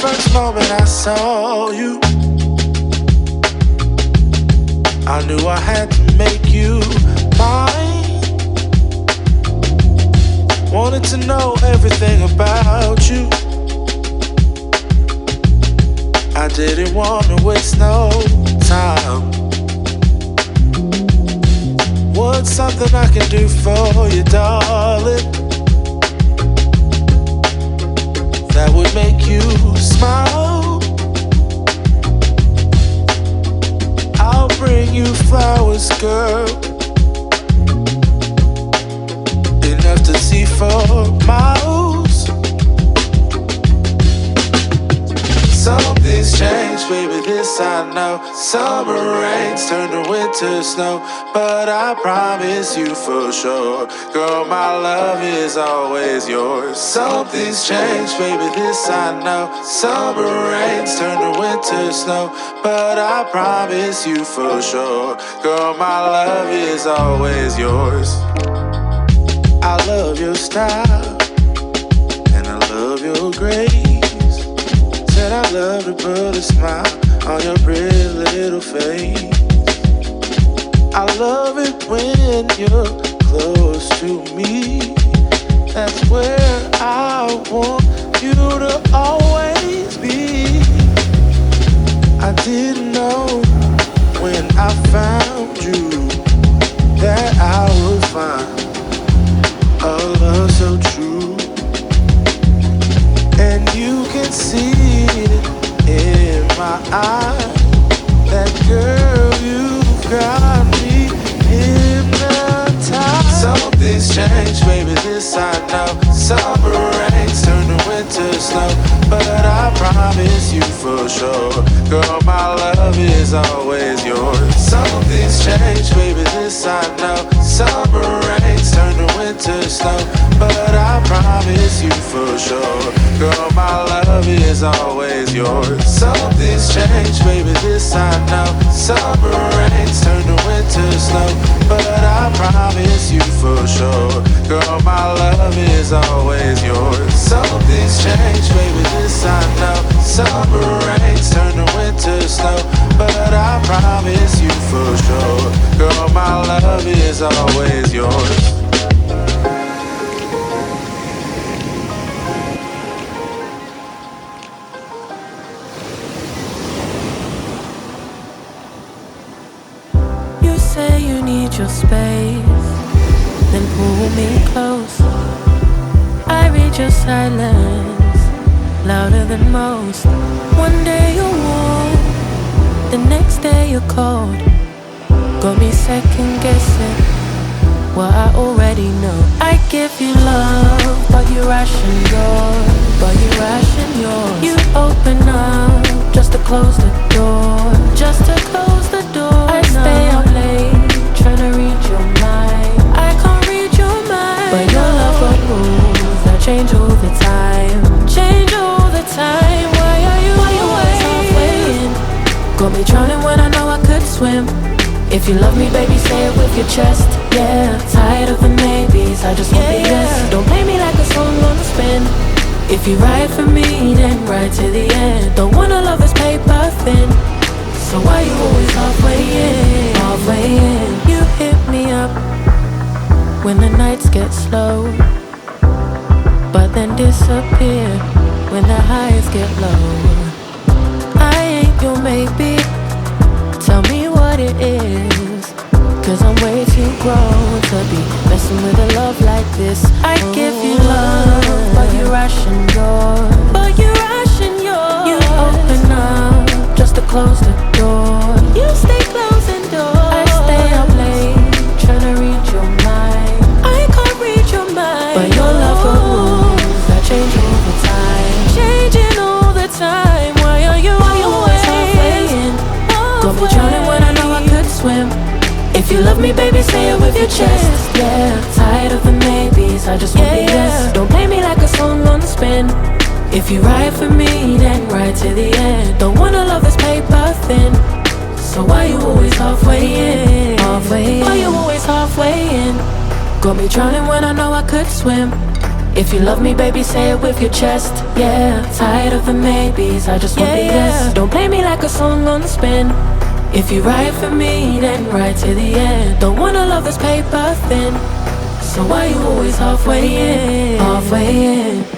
first moment I saw you, I knew I had to make you mine. Wanted to know everything about you. I didn't want to waste no time. What's something I can do for you, darling, that would make you smile? I'll bring you flowers, girl, enough to see for miles. Something's changed, baby, this I know. Summer rains turn to winter snow, but I promise you for sure, girl, my love is always yours. Something's changed, baby, this I know. Summer rains turn to winter snow, but I promise you for sure, girl, my love is always yours. I love your style, and I love your grace. Said I love to put a smile on your pretty little face. I love it when you're close to me. That's where I want you to always be. I didn't know when I found you that I would find a love so true. And you can see it in my eyes, that girl, you've got me hypnotized. Something's changed, baby, this I know. Summer rains turn to winter snow, but I promise you for sure, girl, my love is always yours. Something's changed, baby, this I know. Summer rains turn to winter snow, but I promise you for sure, girl, my love is always yours. Something's changed, baby, this I know. Summer rains turn to winter snow, but I promise you for sure, girl, my love is always yours. Something's changed, baby, this I know. Summer rains turn to winter snow, but I promise you for sure, girl, my love is always yours. Say you need your space, then pull me close. I read your silence, louder than most. One day you're warm, the next day you're cold. Got me second guessing what I already know. I give you love, but you ration yours, but you ration yours. You open up just to close the door, just to close the door. I stay up late, tryna read your mind. I can't read your mind, but your love got rules that change all the time, change all the time. Why are you always halfway in? Got me drowning when I know I could swim. If you love me, baby, say it with your chest. Yeah, tired of the maybes, I just want the yes. Don't play me like a song on a spin. If you ride for me, then ride to the end. Don't wanna love this paper thin, so why you always halfway in? Halfway in. You hit me up when the nights get slow, but then disappear when the highs get low. I ain't your maybe, tell me what it is, 'cause I'm way too grown to be messing with a love like this. I give you love, but you ration yours, but you ration yours. You open up just to close the door, you stay closing doors. I stay up late, tryna read your mind. I can't read your mind, but your love got rules that change all the time, changing all the time. Why are you always halfway in? Got me drowning when I know I could swim. If you love me, baby, say it with your chest. Yeah, tired of the maybes, I just want the yes. Don't play me like a song on a spin. If you ride for me, then ride to the end. Don't wanna love this paper thin, so why you always halfway in? Halfway in. Why you always halfway in? Got me drowning when I know I could swim. If you love me, baby, say it with your chest. Yeah, tired of the maybes, I just want the yes. Don't play me like a song on spin. If you ride for me, then ride to the end. Don't wanna love this paper thin. So why you always halfway in? Halfway in.